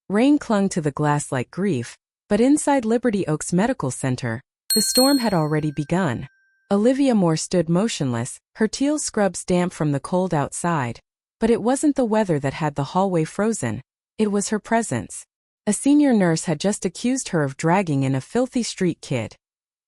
Rain clung to the glass like grief, but inside Liberty Oaks Medical Center, the storm had already begun. Olivia Moore stood motionless, her teal scrubs damp from the cold outside. But it wasn't the weather that had the hallway frozen. It was her presence. A senior nurse had just accused her of dragging in a filthy street kid.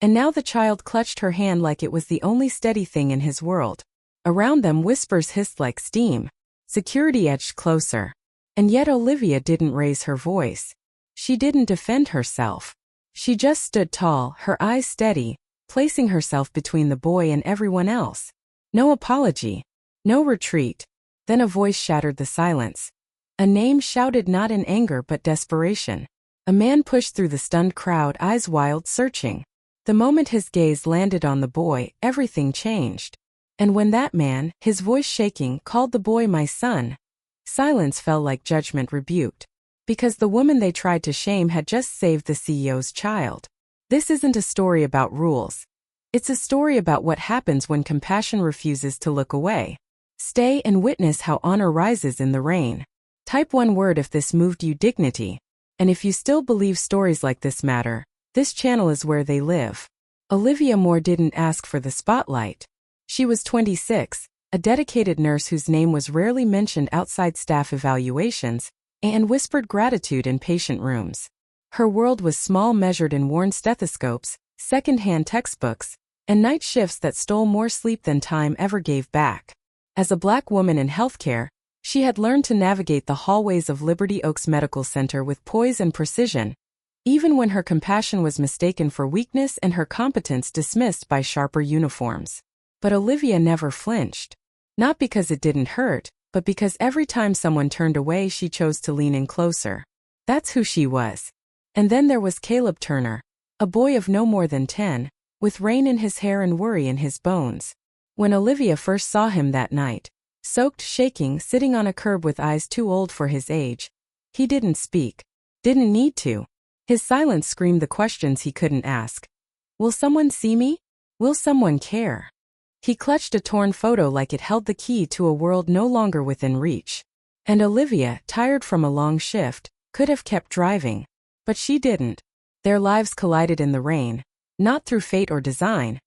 And now the child clutched her hand like it was the only steady thing in his world. Around them whispers hissed like steam. Security edged closer. And yet Olivia didn't raise her voice. She didn't defend herself. She just stood tall, her eyes steady, placing herself between the boy and everyone else. No apology. No retreat. Then a voice shattered the silence. A name shouted not in anger but desperation. A man pushed through the stunned crowd, eyes wild, searching. The moment his gaze landed on the boy, everything changed. And when that man, his voice shaking, called the boy my son, silence fell like judgment rebuked. Because the woman they tried to shame had just saved the CEO's child. This isn't a story about rules. It's a story about what happens when compassion refuses to look away. Stay and witness how honor rises in the rain. Type one word if this moved you: dignity. And if you still believe stories like this matter, this channel is where they live. Olivia Moore didn't ask for the spotlight. She was 26, a dedicated nurse whose name was rarely mentioned outside staff evaluations, and whispered gratitude in patient rooms. Her world was small, measured in worn stethoscopes, second-hand textbooks, and night shifts that stole more sleep than time ever gave back. As a Black woman in healthcare, she had learned to navigate the hallways of Liberty Oaks Medical Center with poise and precision, even when her compassion was mistaken for weakness and her competence dismissed by sharper uniforms. But Olivia never flinched. Not because it didn't hurt, but because every time someone turned away she chose to lean in closer. That's who she was. And then there was Caleb Turner, a boy of no more than 10, with rain in his hair and worry in his bones. When Olivia first saw him that night, soaked, shaking, sitting on a curb with eyes too old for his age, he didn't speak. Didn't need to. His silence screamed the questions he couldn't ask. Will someone see me? Will someone care? He clutched a torn photo like it held the key to a world no longer within reach. And Olivia, tired from a long shift, could have kept driving. But she didn't. Their lives collided in the rain, not through fate or design,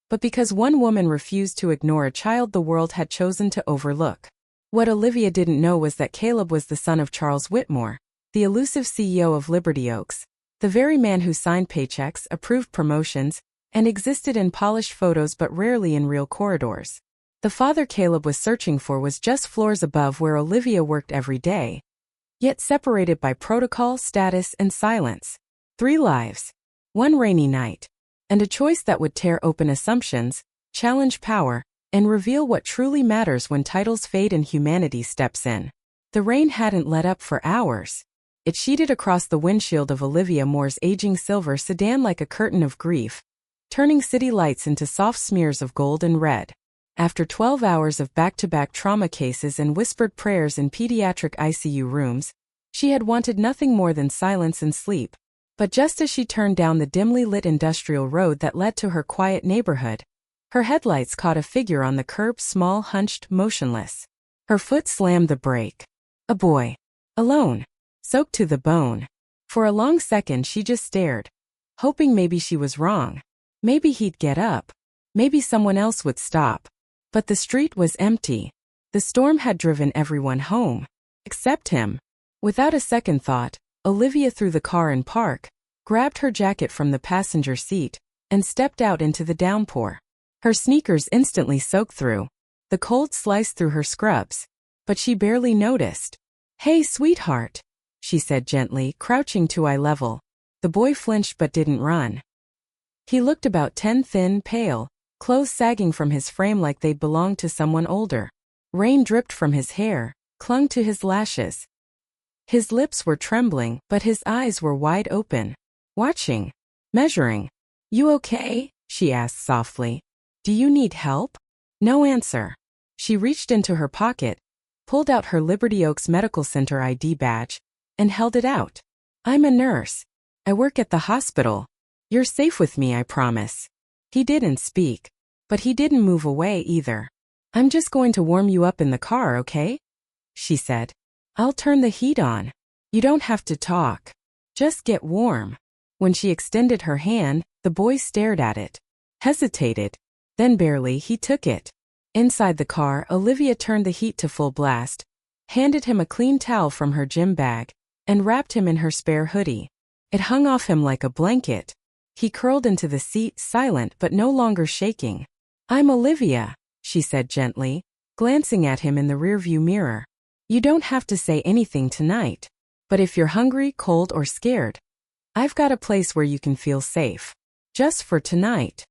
but because one woman refused to ignore a child the world had chosen to overlook. What Olivia didn't know was that Caleb was the son of Charles Whitmore, the elusive CEO of Liberty Oaks, the very man who signed paychecks, approved promotions, and existed in polished photos but rarely in real corridors. The father Caleb was searching for was just floors above where Olivia worked every day, yet separated by protocol, status, and silence. 3 lives. 1 rainy night. And a choice that would tear open assumptions, challenge power, and reveal what truly matters when titles fade and humanity steps in. The rain hadn't let up for hours. It sheeted across the windshield of Olivia Moore's aging silver sedan like a curtain of grief, turning city lights into soft smears of gold and red. After 12 hours of back-to-back trauma cases and whispered prayers in pediatric ICU rooms, she had wanted nothing more than silence and sleep. But just as she turned down the dimly lit industrial road that led to her quiet neighborhood, her headlights caught a figure on the curb, small, hunched, motionless. Her foot slammed the brake. A boy. Alone. Soaked to the bone. For a long second she just stared, hoping maybe she was wrong. Maybe he'd get up. Maybe someone else would stop. But the street was empty. The storm had driven everyone home. Except him. Without a second thought, Olivia threw the car in park, grabbed her jacket from the passenger seat, and stepped out into the downpour. Her sneakers instantly soaked through. The cold sliced through her scrubs. But she barely noticed. "Hey, sweetheart," she said gently, crouching to eye level. The boy flinched but didn't run. He looked about 10, thin, pale, clothes sagging from his frame like they belonged to someone older. Rain dripped from his hair, clung to his lashes. His lips were trembling, but his eyes were wide open, watching, measuring. "You okay?" she asked softly. "Do you need help?" No answer. She reached into her pocket, pulled out her Liberty Oaks Medical Center ID badge, and held it out. "I'm a nurse. I work at the hospital. You're safe with me, I promise." He didn't speak, but he didn't move away either. "I'm just going to warm you up in the car, okay?" she said. "I'll turn the heat on." You don't have to talk. Just get warm. When she extended her hand, the boy stared at it, hesitated. Then barely he took it. Inside the car, Olivia turned the heat to full blast, handed him a clean towel from her gym bag, and wrapped him in her spare hoodie. It hung off him like a blanket. He curled into the seat, silent but no longer shaking. I'm Olivia, she said gently, glancing at him in the rearview mirror. You don't have to say anything tonight. But if you're hungry, cold, or scared, I've got a place where you can feel safe. Just for tonight.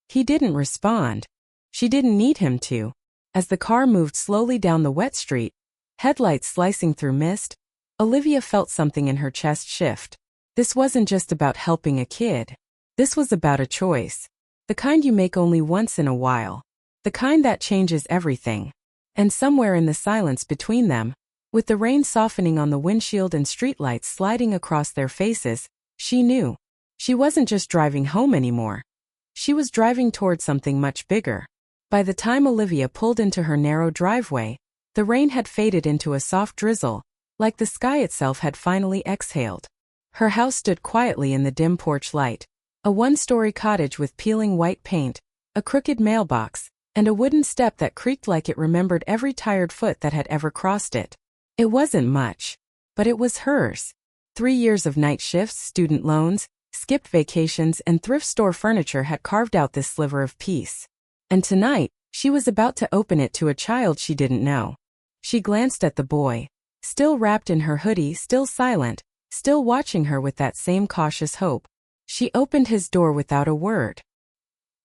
He didn't respond. She didn't need him to. As the car moved slowly down the wet street, headlights slicing through mist, Olivia felt something in her chest shift. This wasn't just about helping a kid. This was about a choice. The kind you make only once in a while. The kind that changes everything. And somewhere in the silence between them, with the rain softening on the windshield and streetlights sliding across their faces, she knew. She wasn't just driving home anymore. She was driving toward something much bigger. By the time Olivia pulled into her narrow driveway, the rain had faded into a soft drizzle, like the sky itself had finally exhaled. Her house stood quietly in the dim porch light, a one-story cottage with peeling white paint, a crooked mailbox, and a wooden step that creaked like it remembered every tired foot that had ever crossed it. It wasn't much, but it was hers. 3 years of night shifts, student loans, skipped vacations, and thrift store furniture had carved out this sliver of peace. And tonight, she was about to open it to a child she didn't know. She glanced at the boy, still wrapped in her hoodie, still silent, still watching her with that same cautious hope. She opened his door without a word.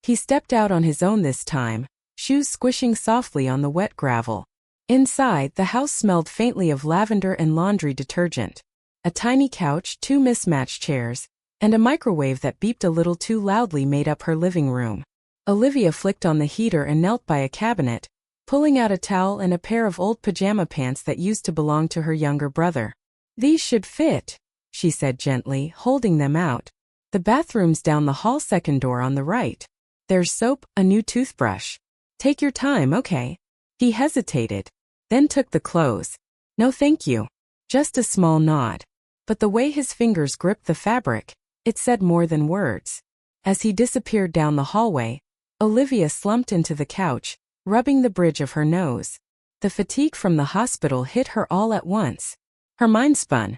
He stepped out on his own this time, shoes squishing softly on the wet gravel. Inside, the house smelled faintly of lavender and laundry detergent. A tiny couch, 2 mismatched chairs, and a microwave that beeped a little too loudly made up her living room. Olivia flicked on the heater and knelt by a cabinet, pulling out a towel and a pair of old pajama pants that used to belong to her younger brother. These should fit, she said gently, holding them out. The bathroom's down the hall, second door on the right. There's soap, a new toothbrush. Take your time, okay? He hesitated, then took the clothes. No thank you. Just a small nod. But the way his fingers gripped the fabric, it said more than words. As he disappeared down the hallway, Olivia slumped into the couch, rubbing the bridge of her nose. The fatigue from the hospital hit her all at once. Her mind spun.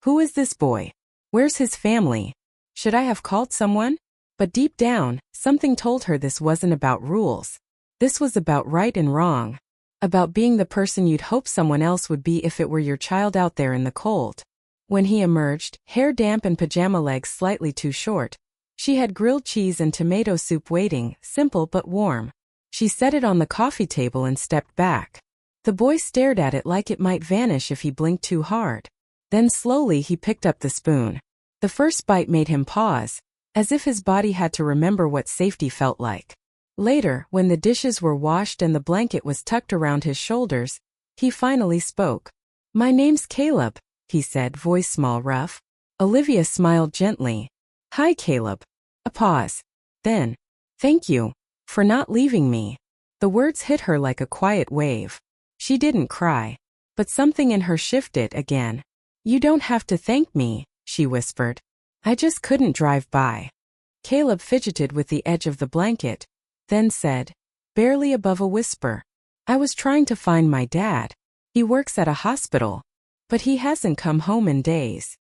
Who is this boy? Where's his family? Should I have called someone? But deep down, something told her this wasn't about rules. This was about right and wrong. About being the person you'd hope someone else would be if it were your child out there in the cold. When he emerged, hair damp and pajama legs slightly too short, she had grilled cheese and tomato soup waiting, simple but warm. She set it on the coffee table and stepped back. The boy stared at it like it might vanish if he blinked too hard. Then slowly he picked up the spoon. The first bite made him pause, as if his body had to remember what safety felt like. Later, when the dishes were washed and the blanket was tucked around his shoulders, he finally spoke. My name's Caleb, he said, voice small, rough. Olivia smiled gently. Hi, Caleb. A pause. Then, thank you for not leaving me. The words hit her like a quiet wave. She didn't cry, but something in her shifted again. You don't have to thank me, she whispered. I just couldn't drive by. Caleb fidgeted with the edge of the blanket, then said, barely above a whisper, I was trying to find my dad. He works at a hospital, but he hasn't come home in days.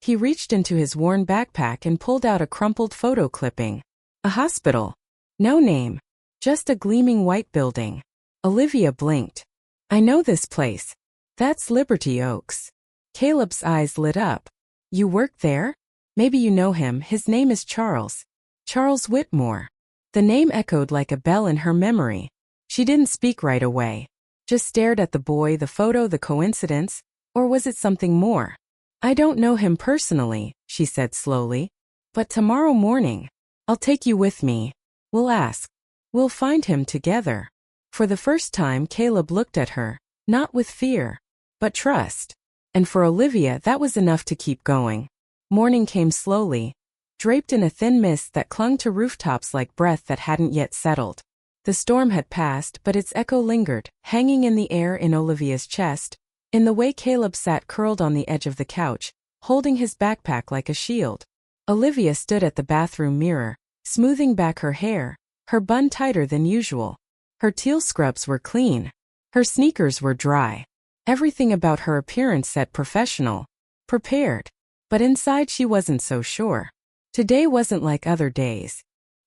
He reached into his worn backpack and pulled out a crumpled photo clipping. A hospital. No name. Just a gleaming white building. Olivia blinked. I know this place. That's Liberty Oaks. Caleb's eyes lit up. You work there? Maybe you know him. His name is Charles. Charles Whitmore. The name echoed like a bell in her memory. She didn't speak right away. Just stared at the boy, the photo, the coincidence, or was it something more? I don't know him personally, she said slowly. But tomorrow morning, I'll take you with me. We'll ask. We'll find him together. For the first time, Caleb looked at her, not with fear, but trust. And for Olivia, that was enough to keep going. Morning came slowly, draped in a thin mist that clung to rooftops like breath that hadn't yet settled. The storm had passed, but its echo lingered, hanging in the air in Olivia's chest, in the way Caleb sat curled on the edge of the couch, holding his backpack like a shield. Olivia stood at the bathroom mirror, smoothing back her hair, her bun tighter than usual. Her teal scrubs were clean. Her sneakers were dry. Everything about her appearance said professional, prepared. But inside she wasn't so sure. Today wasn't like other days.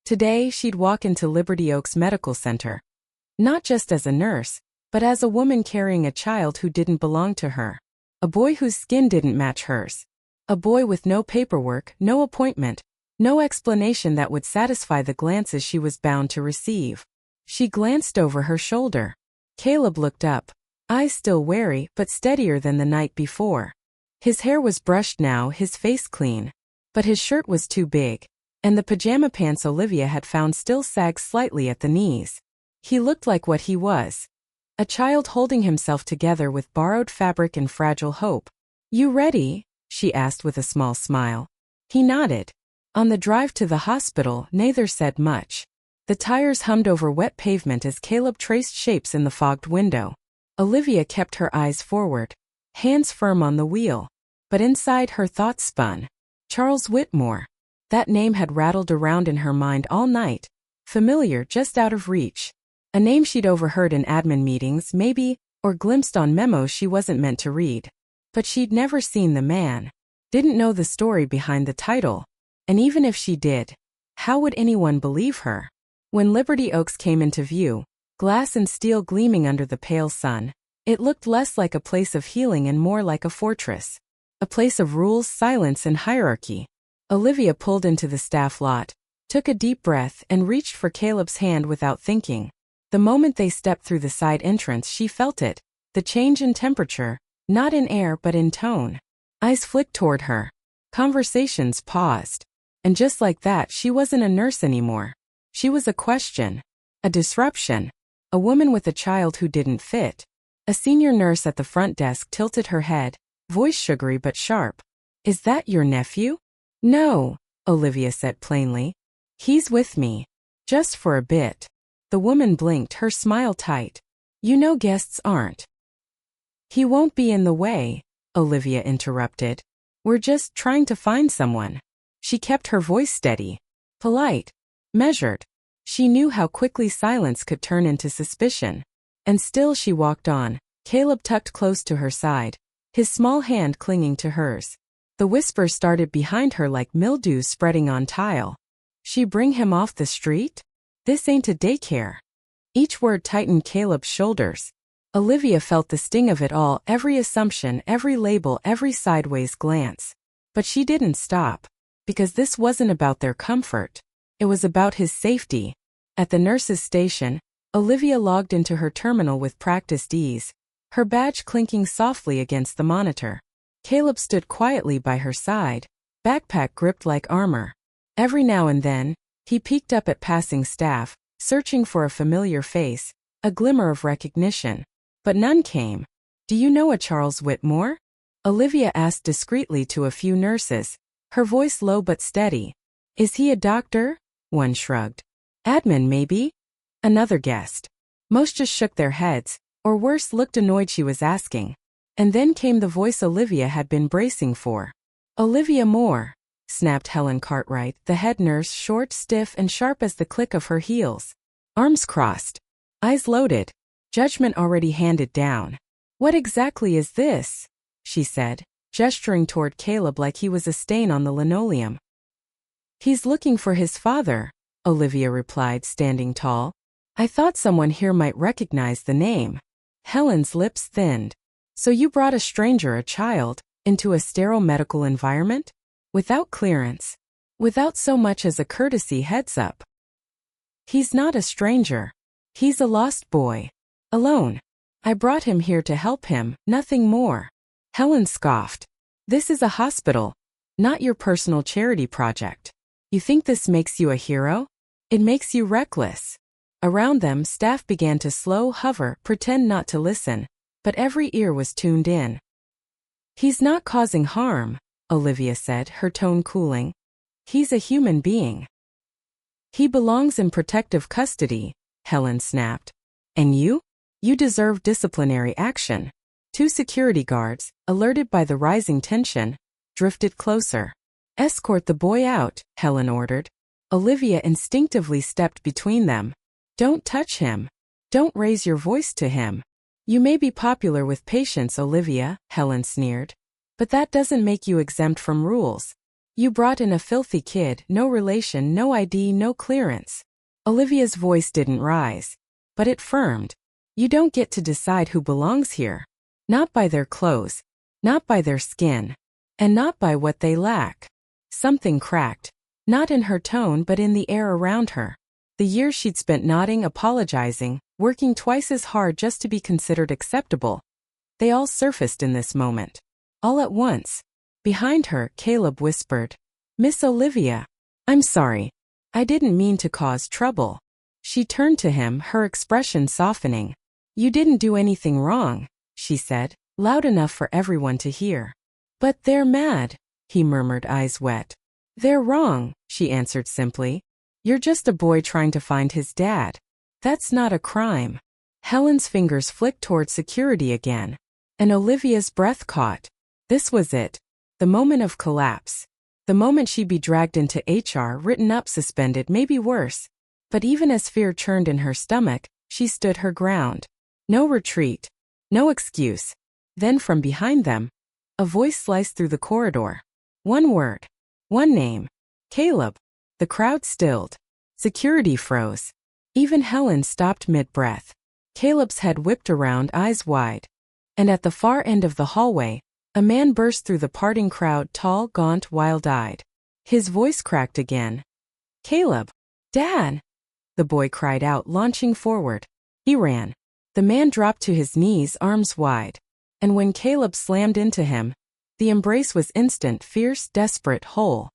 Today she'd walk into Liberty Oaks Medical Center. Not just as a nurse, but as a woman carrying a child who didn't belong to her. A boy whose skin didn't match hers. A boy with no paperwork, no appointment, no explanation that would satisfy the glances she was bound to receive. She glanced over her shoulder. Caleb looked up, eyes still wary but steadier than the night before. His hair was brushed now, his face clean. But his shirt was too big, and the pajama pants Olivia had found still sagged slightly at the knees. He looked like what he was. A child holding himself together with borrowed fabric and fragile hope. "You ready?" she asked with a small smile. He nodded. On the drive to the hospital, neither said much. The tires hummed over wet pavement as Caleb traced shapes in the fogged window. Olivia kept her eyes forward, hands firm on the wheel. But inside her thoughts spun. Charles Whitmore. That name had rattled around in her mind all night. Familiar, just out of reach. A name she'd overheard in admin meetings, maybe, or glimpsed on memos she wasn't meant to read. But she'd never seen the man. Didn't know the story behind the title. And even if she did, how would anyone believe her? When Liberty Oaks came into view, glass and steel gleaming under the pale sun, it looked less like a place of healing and more like a fortress. A place of rules, silence, and hierarchy. Olivia pulled into the staff lot, took a deep breath, and reached for Caleb's hand without thinking. The moment they stepped through the side entrance, she felt it, the change in temperature, not in air but in tone. Eyes flicked toward her. Conversations paused. And just like that, she wasn't a nurse anymore. She was a question. A disruption. A woman with a child who didn't fit. A senior nurse at the front desk tilted her head, voice sugary but sharp. "Is that your nephew?" "No," Olivia said plainly. "He's with me. Just for a bit." The woman blinked, her smile tight. "You know guests aren't." "He won't be in the way," Olivia interrupted. "We're just trying to find someone." She kept her voice steady, polite, measured. She knew how quickly silence could turn into suspicion. And still she walked on, Caleb tucked close to her side, his small hand clinging to hers. The whisper started behind her like mildew spreading on tile. "She bring him off the street? This ain't a daycare." Each word tightened Caleb's shoulders. Olivia felt the sting of it all, every assumption, every label, every sideways glance. But she didn't stop. Because this wasn't about their comfort. It was about his safety. At the nurse's station, Olivia logged into her terminal with practiced ease, her badge clinking softly against the monitor. Caleb stood quietly by her side, backpack gripped like armor. Every now and then, he peeked up at passing staff, searching for a familiar face, a glimmer of recognition. But none came. "Do you know a Charles Whitmore?" Olivia asked discreetly to a few nurses, her voice low but steady. "Is he a doctor?" One shrugged. "Admin, maybe?" Another guessed. Most just shook their heads, or worse, looked annoyed she was asking. And then came the voice Olivia had been bracing for. "Olivia Moore," snapped Helen Cartwright, the head nurse, short, stiff, and sharp as the click of her heels. Arms crossed. Eyes loaded. Judgment already handed down. "What exactly is this?" she said, gesturing toward Caleb like he was a stain on the linoleum. "He's looking for his father," Olivia replied, standing tall. "I thought someone here might recognize the name." Helen's lips thinned. "So you brought a stranger, a child, into a sterile medical environment? Without clearance? Without so much as a courtesy heads-up?" "He's not a stranger. He's a lost boy. Alone. I brought him here to help him, nothing more." Helen scoffed. "This is a hospital, not your personal charity project. You think this makes you a hero? It makes you reckless." Around them, staff began to slow, hover, pretend not to listen, but every ear was tuned in. "He's not causing harm," Olivia said, her tone cooling. "He's a human being." "He belongs in protective custody," Helen snapped. "And you? You deserve disciplinary action." Two security guards, alerted by the rising tension, drifted closer. "Escort the boy out," Helen ordered. Olivia instinctively stepped between them. "Don't touch him. Don't raise your voice to him." "You may be popular with patients, Olivia," Helen sneered. "But that doesn't make you exempt from rules. You brought in a filthy kid, no relation, no ID, no clearance." Olivia's voice didn't rise, but it firmed. "You don't get to decide who belongs here. Not by their clothes, not by their skin, and not by what they lack." Something cracked, not in her tone but in the air around her. The years she'd spent nodding, apologizing, working twice as hard just to be considered acceptable. They all surfaced in this moment. All at once. Behind her, Caleb whispered, "Miss Olivia. I'm sorry. I didn't mean to cause trouble." She turned to him, her expression softening. "You didn't do anything wrong," she said, loud enough for everyone to hear. "But they're mad," he murmured, eyes wet. "They're wrong," she answered simply. "You're just a boy trying to find his dad. That's not a crime." Helen's fingers flicked toward security again, and Olivia's breath caught. This was it. The moment of collapse. The moment she'd be dragged into HR, written up, suspended, maybe worse. But even as fear churned in her stomach, she stood her ground. No retreat. No excuse. Then from behind them, a voice sliced through the corridor. One word. One name. "Caleb." The crowd stilled. Security froze. Even Helen stopped mid-breath. Caleb's head whipped around, eyes wide. And at the far end of the hallway, a man burst through the parting crowd, tall, gaunt, wild-eyed. His voice cracked again. "Caleb! Dad!" The boy cried out, launching forward. He ran. The man dropped to his knees, arms wide. And when Caleb slammed into him, the embrace was instant, fierce, desperate, whole.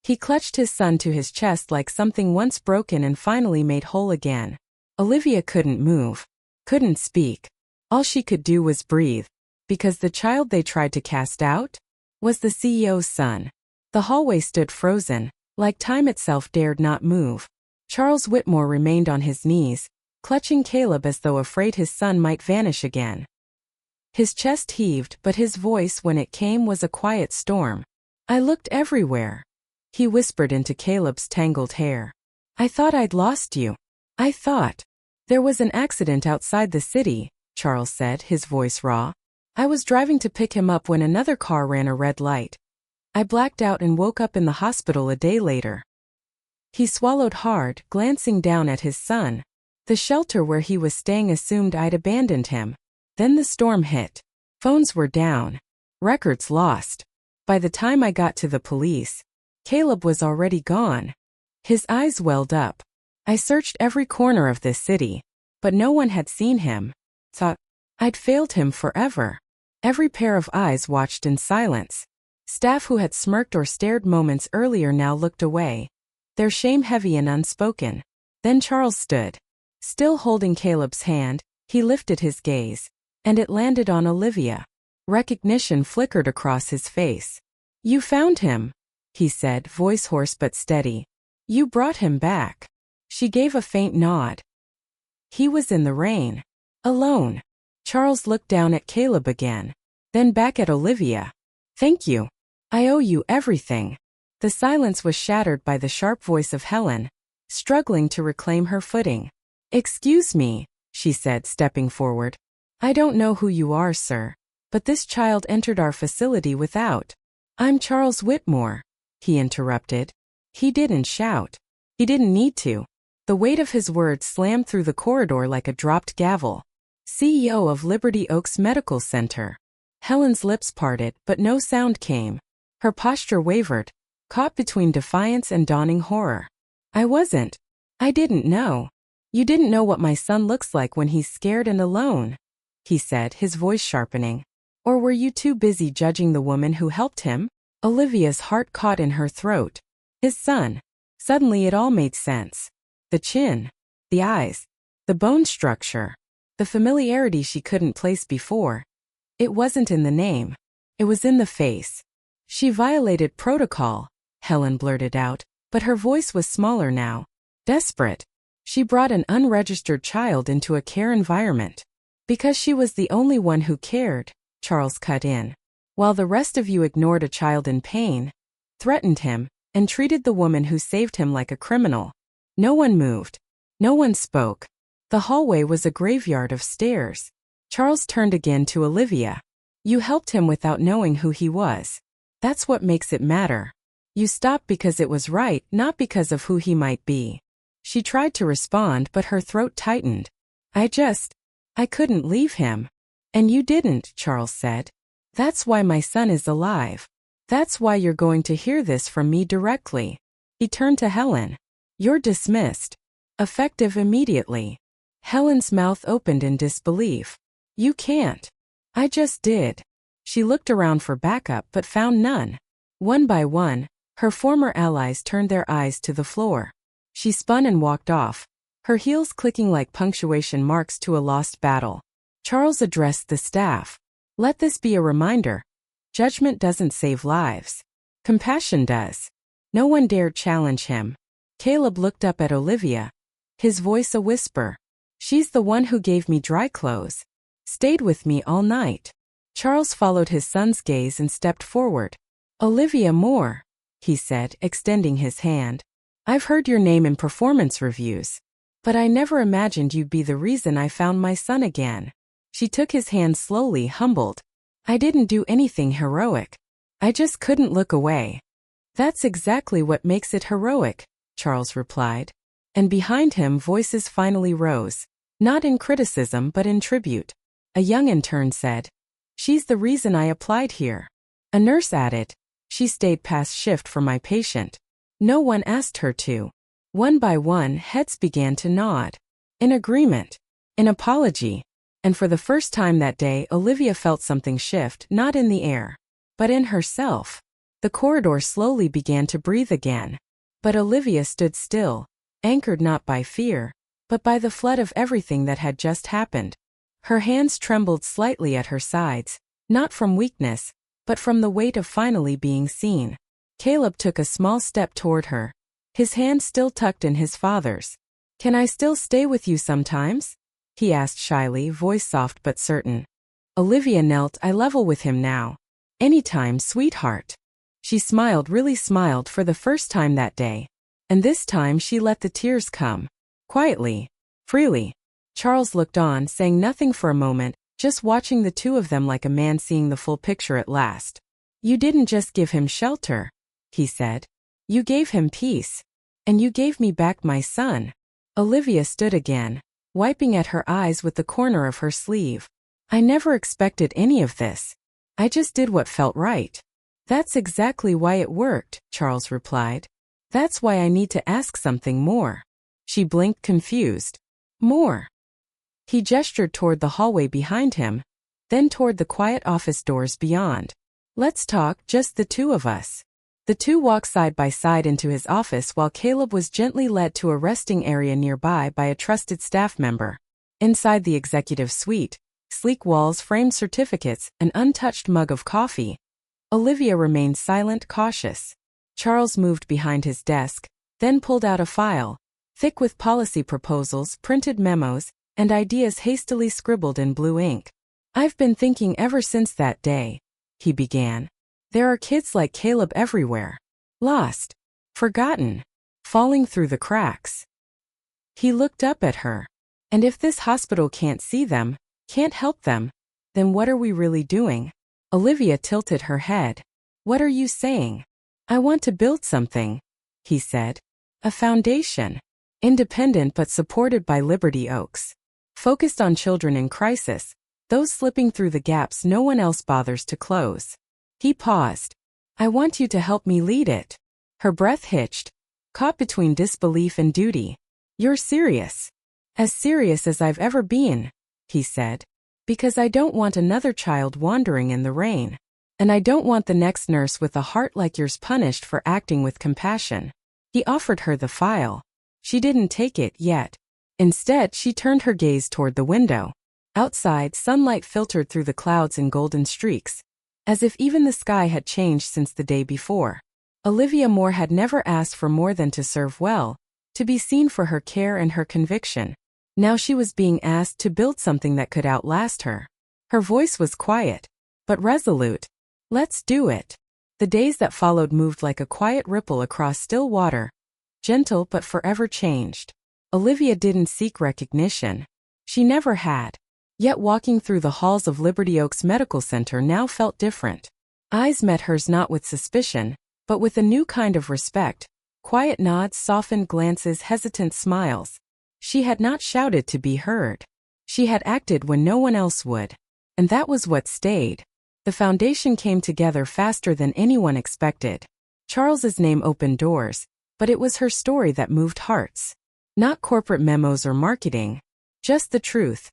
He clutched his son to his chest like something once broken and finally made whole again. Olivia couldn't move, couldn't speak. All she could do was breathe, because the child they tried to cast out was the CEO's son. The hallway stood frozen, like time itself dared not move. Charles Whitmore remained on his knees, clutching Caleb as though afraid his son might vanish again. His chest heaved, but his voice, when it came, was a quiet storm. "I looked everywhere," he whispered into Caleb's tangled hair. "I thought I'd lost you. I thought." "There was an accident outside the city," Charles said, his voice raw. "I was driving to pick him up when another car ran a red light. I blacked out and woke up in the hospital a day later." He swallowed hard, glancing down at his son. The shelter where he was staying assumed I'd abandoned him. Then the storm hit. Phones were down. Records lost. By the time I got to the police, Caleb was already gone. His eyes welled up. "I searched every corner of this city, but no one had seen him. Thought I'd failed him forever." Every pair of eyes watched in silence. Staff who had smirked or stared moments earlier now looked away, their shame heavy and unspoken. Then Charles stood. Still holding Caleb's hand, he lifted his gaze, and it landed on Olivia. Recognition flickered across his face. "You found him," he said, voice hoarse but steady. "You brought him back." She gave a faint nod. He was in the rain. Alone. Charles looked down at Caleb again, then back at Olivia. "Thank you. I owe you everything." The silence was shattered by the sharp voice of Helen, struggling to reclaim her footing. "Excuse me," she said, stepping forward. "I don't know who you are, sir, but this child entered our facility without—" "I'm Charles Whitmore," he interrupted. He didn't shout. He didn't need to. The weight of his words slammed through the corridor like a dropped gavel. "CEO of Liberty Oaks Medical Center." Helen's lips parted, but no sound came. Her posture wavered, caught between defiance and dawning horror. I didn't know. You didn't know what my son looks like when he's scared and alone," he said, his voice sharpening. "Or were you too busy judging the woman who helped him?" Olivia's heart caught in her throat. His son. Suddenly it all made sense. The chin, the eyes, the bone structure, the familiarity she couldn't place before. It wasn't in the name. It was in the face. "She violated protocol," Helen blurted out, but her voice was smaller now. "Desperate. She brought an unregistered child into a care environment. Because she was the only one who cared, Charles cut in. While the rest of you ignored a child in pain, threatened him, and treated the woman who saved him like a criminal. No one moved. No one spoke. The hallway was a graveyard of stairs. Charles turned again to Olivia. You helped him without knowing who he was. That's what makes it matter. You stopped because it was right, not because of who he might be. She tried to respond, but her throat tightened. I couldn't leave him. And you didn't, Charles said. That's why my son is alive. That's why you're going to hear this from me directly. He turned to Helen. You're dismissed. Effective immediately. Helen's mouth opened in disbelief. You can't. I just did. She looked around for backup but found none. One by one, her former allies turned their eyes to the floor. She spun and walked off, her heels clicking like punctuation marks to a lost battle. Charles addressed the staff. Let this be a reminder. Judgment doesn't save lives. Compassion does. No one dared challenge him. Caleb looked up at Olivia, his voice a whisper. She's the one who gave me dry clothes. Stayed with me all night. Charles followed his son's gaze and stepped forward. Olivia Moore, he said, extending his hand. I've heard your name in performance reviews. But I never imagined you'd be the reason I found my son again. She took his hand slowly, humbled. I didn't do anything heroic. I just couldn't look away. That's exactly what makes it heroic, Charles replied. And behind him voices finally rose. Not in criticism but in tribute. A young intern said, She's the reason I applied here. A nurse added, She stayed past shift for my patient. No one asked her to. One by one, heads began to nod. In agreement. In apology. And for the first time that day, Olivia felt something shift, not in the air, but in herself. The corridor slowly began to breathe again. But Olivia stood still, anchored not by fear, but by the flood of everything that had just happened. Her hands trembled slightly at her sides, not from weakness, but from the weight of finally being seen. Caleb took a small step toward her, his hand still tucked in his father's. Can I still stay with you sometimes? He asked shyly, voice soft but certain. Olivia knelt eye level with him now. Anytime, sweetheart. She smiled, really smiled for the first time that day. And this time she let the tears come. Quietly. Freely. Charles looked on, saying nothing for a moment, just watching the two of them like a man seeing the full picture at last. You didn't just give him shelter, he said. You gave him peace. And you gave me back my son. Olivia stood again, wiping at her eyes with the corner of her sleeve. I never expected any of this. I just did what felt right. That's exactly why it worked, Charles replied. That's why I need to ask something more. She blinked, confused. More. He gestured toward the hallway behind him, then toward the quiet office doors beyond. Let's talk, just the two of us. The two walked side by side into his office while Caleb was gently led to a resting area nearby by a trusted staff member. Inside the executive suite, sleek walls, framed certificates, an untouched mug of coffee. Olivia remained silent, cautious. Charles moved behind his desk, then pulled out a file, thick with policy proposals, printed memos, and ideas hastily scribbled in blue ink. I've been thinking ever since that day, he began. There are kids like Caleb everywhere. Lost. Forgotten. Falling through the cracks. He looked up at her. And if this hospital can't see them, can't help them, then what are we really doing? Olivia tilted her head. What are you saying? I want to build something, he said. A foundation. Independent but supported by Liberty Oaks. Focused on children in crisis, those slipping through the gaps no one else bothers to close. He paused. I want you to help me lead it. Her breath hitched, caught between disbelief and duty. You're serious. As serious as I've ever been, he said. Because I don't want another child wandering in the rain. And I don't want the next nurse with a heart like yours punished for acting with compassion. He offered her the file. She didn't take it yet. Instead, she turned her gaze toward the window. Outside, sunlight filtered through the clouds in golden streaks, as if even the sky had changed since the day before. Olivia Moore had never asked for more than to serve well, to be seen for her care and her conviction. Now she was being asked to build something that could outlast her. Her voice was quiet, but resolute. Let's do it. The days that followed moved like a quiet ripple across still water, gentle but forever changed. Olivia didn't seek recognition. She never had. Yet walking through the halls of Liberty Oaks Medical Center now felt different. Eyes met hers not with suspicion, but with a new kind of respect. Quiet nods, softened glances, hesitant smiles. She had not shouted to be heard. She had acted when no one else would. And that was what stayed. The foundation came together faster than anyone expected. Charles's name opened doors, but it was her story that moved hearts. Not corporate memos or marketing. Just the truth.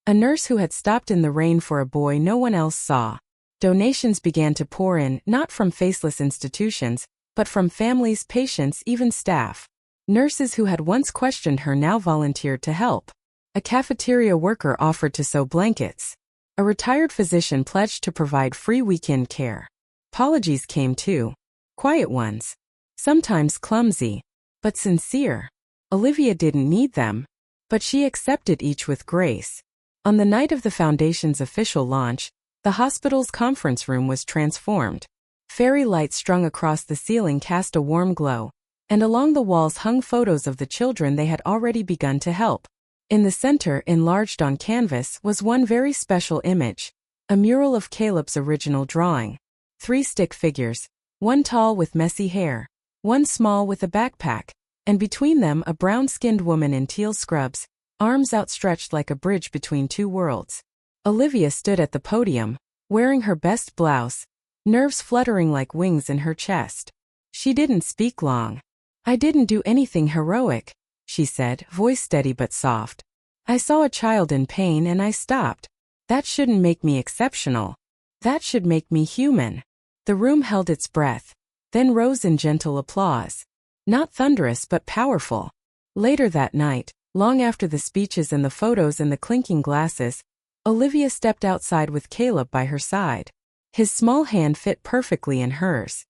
A nurse who had stopped in the rain for a boy no one else saw. Donations began to pour in, not from faceless institutions, but from families, patients, even staff. Nurses who had once questioned her now volunteered to help. A cafeteria worker offered to sew blankets. A retired physician pledged to provide free weekend care. Apologies came too. Quiet ones. Sometimes clumsy, but sincere. Olivia didn't need them, but she accepted each with grace. On the night of the foundation's official launch, the hospital's conference room was transformed. Fairy lights strung across the ceiling cast a warm glow, and along the walls hung photos of the children they had already begun to help. In the center, enlarged on canvas, was one very special image, a mural of Caleb's original drawing. 3 stick figures, one tall with messy hair, one small with a backpack, and between them a brown-skinned woman in teal scrubs, arms outstretched like a bridge between 2 worlds. Olivia stood at the podium, wearing her best blouse, nerves fluttering like wings in her chest. She didn't speak long. I didn't do anything heroic, she said, voice steady but soft. I saw a child in pain and I stopped. That shouldn't make me exceptional. That should make me human. The room held its breath, then rose in gentle applause. Not thunderous but powerful. Later that night, long after the speeches and the photos and the clinking glasses, Olivia stepped outside with Caleb by her side. His small hand fit perfectly in hers.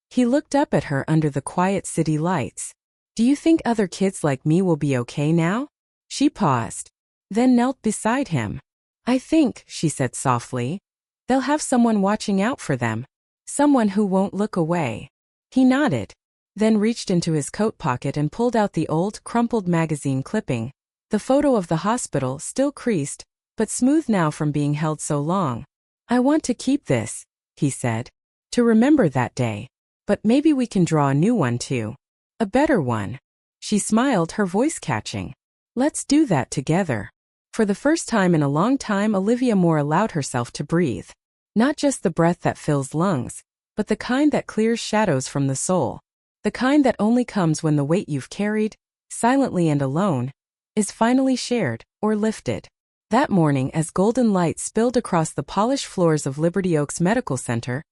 He looked up at her under the quiet city lights. Do you think other kids like me will be okay now? She paused, then knelt beside him. I think, she said softly, they'll have someone watching out for them. Someone who won't look away. He nodded, then reached into his coat pocket and pulled out the old, crumpled magazine clipping. The photo of the hospital, still creased, but smooth now from being held so long. I want to keep this, he said, to remember that day. But maybe we can draw a new one too. A better one. She smiled, her voice catching. Let's do that together. For the first time in a long time, Olivia Moore allowed herself to breathe. Not just the breath that fills lungs, but the kind that clears shadows from the soul. The kind that only comes when the weight you've carried, silently and alone, is finally shared or lifted. That morning, as golden light spilled across the polished floors of Liberty Oaks Medical Center,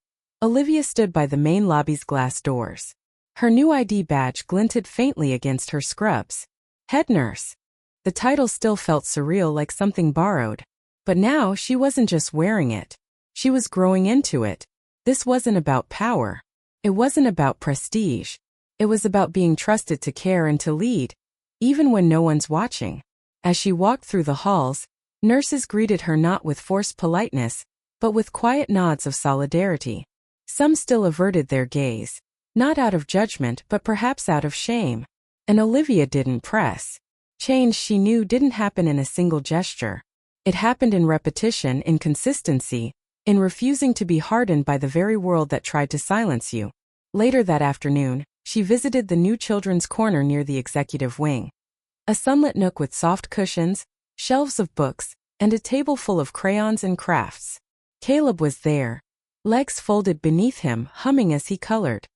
Olivia stood by the main lobby's glass doors. Her new ID badge glinted faintly against her scrubs. Head nurse. The title still felt surreal, like something borrowed. But now she wasn't just wearing it. She was growing into it. This wasn't about power. It wasn't about prestige. It was about being trusted to care and to lead, even when no one's watching. As she walked through the halls, nurses greeted her not with forced politeness, but with quiet nods of solidarity. Some still averted their gaze, not out of judgment but perhaps out of shame. And Olivia didn't press. Change, she knew, didn't happen in a single gesture. It happened in repetition, in consistency, in refusing to be hardened by the very world that tried to silence you. Later that afternoon, she visited the new children's corner near the executive wing. A sunlit nook with soft cushions, shelves of books, and a table full of crayons and crafts. Caleb was there, legs folded beneath him, humming as he colored.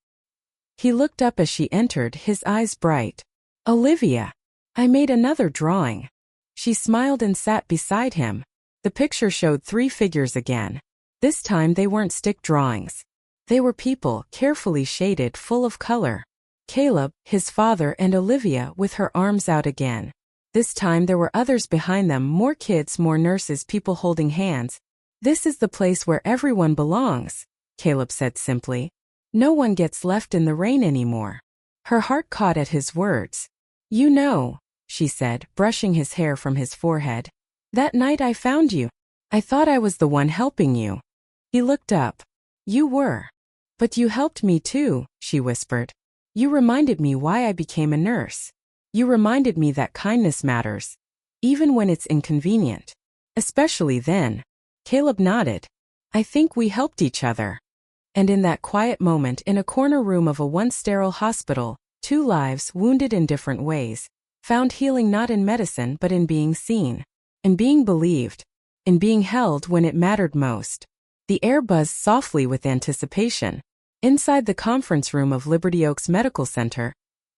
He looked up as she entered, his eyes bright. Olivia, I made another drawing. She smiled and sat beside him. The picture showed 3 figures again. This time they weren't stick drawings. They were people, carefully shaded, full of color. Caleb, his father, and Olivia with her arms out again. This time there were others behind them, more kids, more nurses, people holding hands. This is the place where everyone belongs, Caleb said simply. No one gets left in the rain anymore. Her heart caught at his words. You know, she said, brushing his hair from his forehead. That night I found you. I thought I was the one helping you. He looked up. You were. But you helped me too, she whispered. You reminded me why I became a nurse. You reminded me that kindness matters. Even when it's inconvenient. Especially then. Caleb nodded. I think we helped each other. And in that quiet moment in a corner room of a once sterile hospital, two lives, wounded in different ways, found healing not in medicine but in being seen, in being believed, in being held when it mattered most. The air buzzed softly with anticipation. Inside the conference room of Liberty Oaks Medical Center,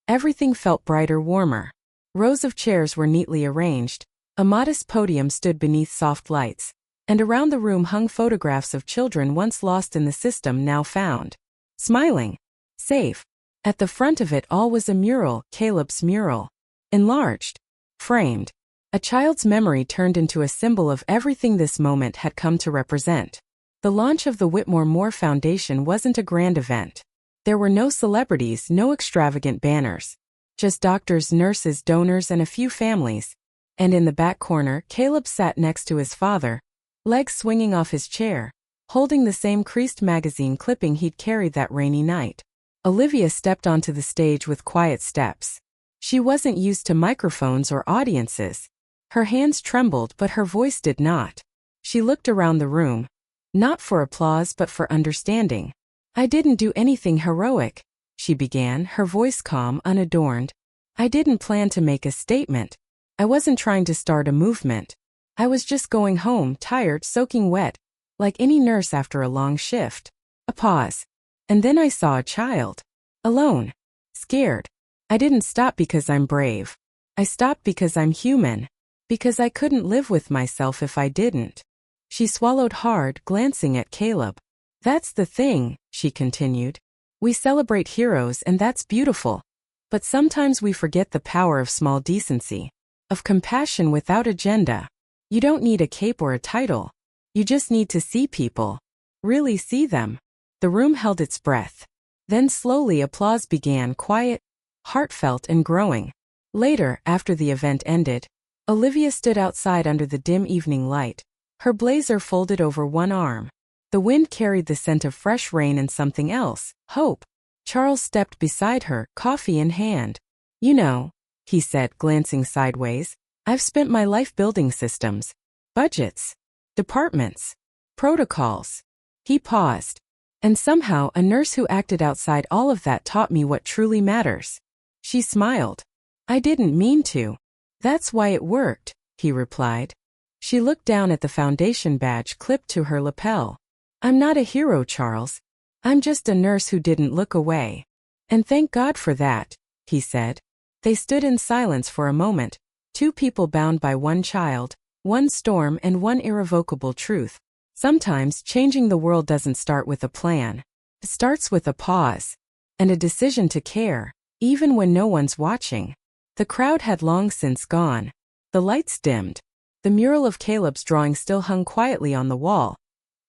everything felt brighter, warmer. Rows of chairs were neatly arranged, a modest podium stood beneath soft lights, and around the room hung photographs of children once lost in the system, now found. Smiling. Safe. At the front of it all was a mural, Caleb's mural. Enlarged. Framed. A child's memory turned into a symbol of everything this moment had come to represent. The launch of the Whitmore Moore Foundation wasn't a grand event. There were no celebrities, no extravagant banners. Just doctors, nurses, donors, and a few families. And in the back corner, Caleb sat next to his father, legs swinging off his chair, holding the same creased magazine clipping he'd carried that rainy night. Olivia stepped onto the stage with quiet steps. She wasn't used to microphones or audiences. Her hands trembled, but her voice did not. She looked around the room. Not for applause but for understanding. I didn't do anything heroic, she began, her voice calm, unadorned. I didn't plan to make a statement. I wasn't trying to start a movement. I was just going home, tired, soaking wet, like any nurse after a long shift. A pause. And then I saw a child. Alone. Scared. I didn't stop because I'm brave. I stopped because I'm human. Because I couldn't live with myself if I didn't. She swallowed hard, glancing at Caleb. That's the thing, she continued. We celebrate heroes and that's beautiful. But sometimes we forget the power of small decency. Of compassion without agenda. You don't need a cape or a title. You just need to see people. Really see them. The room held its breath. Then slowly applause began, quiet, heartfelt and growing. Later, after the event ended, Olivia stood outside under the dim evening light, her blazer folded over one arm. The wind carried the scent of fresh rain and something else, hope. Charles stepped beside her, coffee in hand. You know, he said, glancing sideways, I've spent my life building systems, budgets, departments, protocols. He paused. And somehow a nurse who acted outside all of that taught me what truly matters. She smiled. I didn't mean to. That's why it worked, he replied. She looked down at the foundation badge clipped to her lapel. I'm not a hero, Charles. I'm just a nurse who didn't look away. And thank God for that, he said. They stood in silence for a moment, two people bound by one child, one storm and one irrevocable truth. Sometimes changing the world doesn't start with a plan. It starts with a pause. And a decision to care, even when no one's watching. The crowd had long since gone. The lights dimmed. The mural of Caleb's drawing still hung quietly on the wall.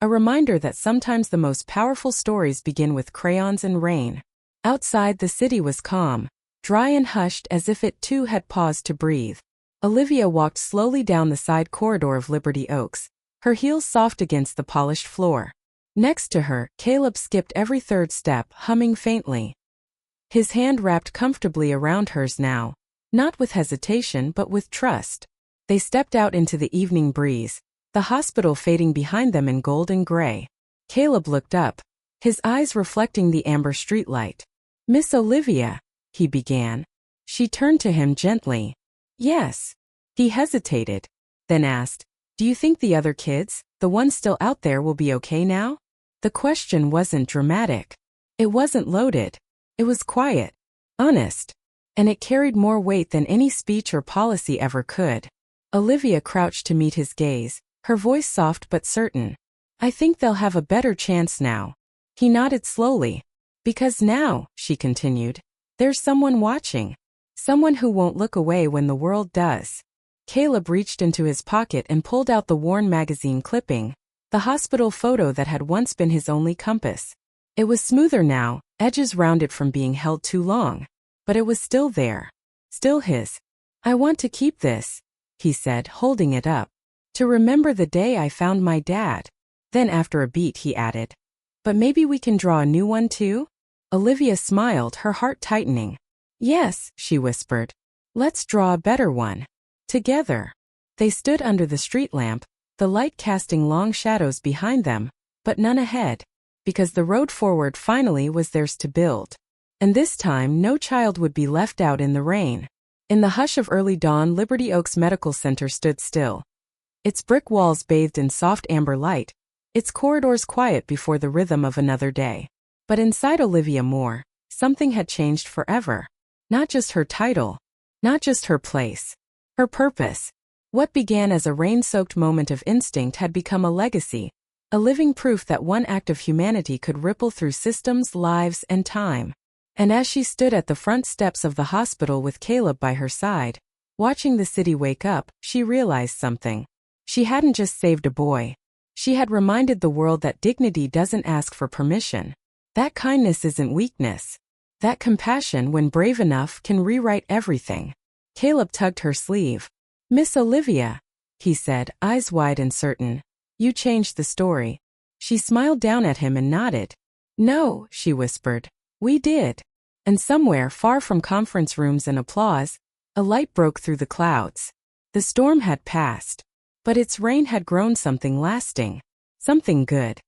A reminder that sometimes the most powerful stories begin with crayons and rain. Outside the city was calm, dry and hushed as if it too had paused to breathe. Olivia walked slowly down the side corridor of Liberty Oaks, her heels soft against the polished floor. Next to her, Caleb skipped every third step, humming faintly. His hand wrapped comfortably around hers now, not with hesitation but with trust. They stepped out into the evening breeze, the hospital fading behind them in gold and gray. Caleb looked up, his eyes reflecting the amber streetlight. Miss Olivia, he began. She turned to him gently. Yes. He hesitated, then asked, do you think the other kids, the ones still out there, will be okay now? The question wasn't dramatic. It wasn't loaded. It was quiet, honest, and it carried more weight than any speech or policy ever could. Olivia crouched to meet his gaze, her voice soft but certain. I think they'll have a better chance now. He nodded slowly. Because now, she continued, there's someone watching. Someone who won't look away when the world does. Caleb reached into his pocket and pulled out the worn magazine clipping, the hospital photo that had once been his only compass. It was smoother now, edges rounded from being held too long. But it was still there. Still his. I want to keep this, he said, holding it up. To remember the day I found my dad. Then after a beat he added, but maybe we can draw a new one too? Olivia smiled, her heart tightening. Yes, she whispered. Let's draw a better one. Together. They stood under the street lamp, the light casting long shadows behind them, but none ahead, because the road forward finally was theirs to build. And this time no child would be left out in the rain. In the hush of early dawn, Liberty Oaks Medical Center stood still. Its brick walls bathed in soft amber light, its corridors quiet before the rhythm of another day. But inside Olivia Moore, something had changed forever. Not just her title, not just her place, her purpose. What began as a rain-soaked moment of instinct had become a legacy, a living proof that one act of humanity could ripple through systems, lives, and time. And as she stood at the front steps of the hospital with Caleb by her side, watching the city wake up, she realized something. She hadn't just saved a boy. She had reminded the world that dignity doesn't ask for permission. That kindness isn't weakness. That compassion, when brave enough, can rewrite everything. Caleb tugged her sleeve. Miss Olivia, he said, eyes wide and certain. You changed the story. She smiled down at him and nodded. No, she whispered. We did. And somewhere far from conference rooms and applause, a light broke through the clouds. The storm had passed, but its rain had grown something lasting, something good.